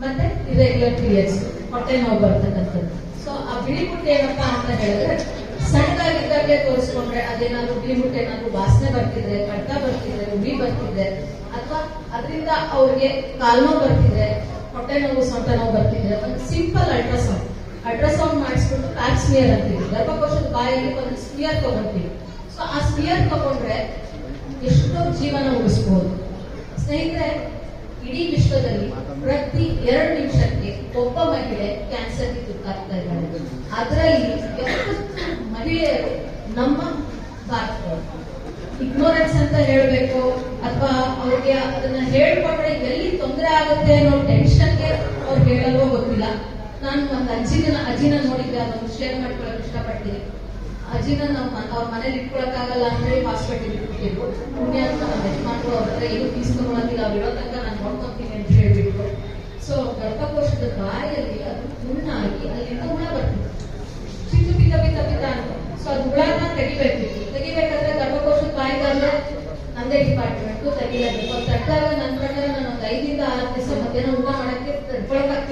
ಮತ್ತೆ irregular periods, ಹೊಟ್ಟೆ ನೋವು ಬರ್ತಕ್ಕಂಥದ್ದು. ಸೊ ಆ ಬಿಳಿ ಮುಟ್ಟೆ ಏನಪ್ಪಾ ಅಂತ ಹೇಳಿದ್ರೆ, ಸಣ್ಣದಾಗಿದ್ದಾಗೆ ತೋರಿಸ್ಕೊಂಡ್ರೆ ಅದೇನಾದ್ರು ಬಿಳಿ ಮುಟ್ಟೆ ಏನಾದ್ರು ವಾಸನೆ ಬರ್ತಿದ್ರೆ, ಕಡ್ತ ಬರ್ತಿದ್ರೆ, ಉರಿ ಬರ್ತಿದ್ರೆ, ಅಥವಾ ಅದರಿಂದ ಅವ್ರಿಗೆ ಕಾಲ್ನೋವು ಬರ್ತಿದ್ರೆ, ಹೊಟ್ಟೆ ನೋವು, ಸೊಂಟ ನೋವು ಬರ್ತಿದ್ರೆ, ಒಂದು ಸಿಂಪಲ್ ಅಲ್ಟ್ರಾಸೌಂಡ್ ಮಾಡಿಸ್ಬಿಟ್ಟು ಪ್ಯಾಪ್ ಸ್ಮಿಯರ್ ಅಂತೀವಿ, ಗರ್ಭಕೋಶದ ಬಾಯಲ್ಲಿ ಒಂದು ಸ್ಮಿಯರ್ ತಗೊಂತೀವಿ. ಸೊ ಆ ಸ್ಮಿಯರ್ ತಗೊಂಡ್ರೆ ಎಷ್ಟೋ ಜೀವನ ಉಳಿಸಬಹುದು ಸ್ನೇಹಿತರೆ. ಇಡೀ ವಿಶ್ವದಲ್ಲಿ ಪ್ರತಿ 2 ನಿಮಿಷಕ್ಕೆ ಒಬ್ಬ ಮಹಿಳೆ ಕ್ಯಾನ್ಸರ್ಗೆ ತುತ್ತಾಗ್ತಾ ಇದ್ದಾರೆ. ಅದರಲ್ಲಿ 70 ಮಹಿಳೆಯರು ನಮ್ಮ ಭಾರತದವರು. ಇಗ್ನೋರೆನ್ಸ್ ಅಂತ ಹೇಳ್ಬೇಕು ಅಥವಾ ಅವ್ರಿಗೆ ಅದನ್ನ ಹೇಳ್ಕೊಟ್ರೆ ಎಲ್ಲಿ ತೊಂದರೆ ಆಗುತ್ತೆ ಅನ್ನೋ ಟೆನ್ಷನ್ಗೆ ಅವ್ರು ಹೇಳಲ್ವೋ ಗೊತ್ತಿಲ್ಲ. ನಾನು ಒಂದು ಅಜ್ಜಿನ ನೋಡಿದ್ದೆ, ಅದನ್ನು ಶೇರ್ ಮಾಡ್ಕೊಳಕ್ ಇಷ್ಟಪಡ್ತೀನಿ. ಅಜ್ಜಿನ ಅವ್ರ ಮನೇಲಿ ಇಟ್ಕೊಳಕ್ಕಾಗಲ್ಲ ಅಂದ್ರೆ ಹಾಸ್ಪಿಟಲ್ ಇಟ್ಬಿಟ್ಟಿದ್ರು. ಪುಣ್ಯ ಅಂತ ನಮ್ಮ ಯಜಮಾನ್ರು ಅವ್ರ ಹತ್ರ ಏನು ಫೀಸ್ ತಗೊಳಂಗಿಲ್ಲ, ಅವ್ರು ಇರೋ ತನಕ ನಾನು ನೋಡ್ಕೊಂತೀನಿ ಅಂತ ಹೇಳ್ಬಿಟ್ಟು. ಸೊ ಗರ್ಭಕೋಶದ ಬಾಯಲ್ಲಿ ಅದು ಹುಣ್ಣಾಗಿ ಅಲ್ಲಿಂದ ಹುಳ ಬರ್ತಿತ್ತು, ಚಿಕ್ಕ ಪಿತ ಪಿತ ಪಿತ ಅಂತ. ಸೊ ಅದು ಹುಳನ ತೆಗಿಬೇಕಾದ್ರೆ ಗರ್ಭಕೋಶದ ಬಾಯಿಗಾದ್ರೆ ನಂದೇ ಡಿಪಾರ್ಟ್ಮೆಂಟ್ ತೆಗಿಲೇಬೇಕು. ತಟ್ಟಾಗ ನನ್ನ ಪ್ರಕಾರ ನಾನು ಒಂದು 5 ರಿಂದ 6 ದಿವಸ ಮಧ್ಯಾಹ್ನ ಊಟ ಮಾಡಕ್ಕೆ ತಡ್ಕೊಳಕ್ಕಾಗ್ತಿಲ್ಲ.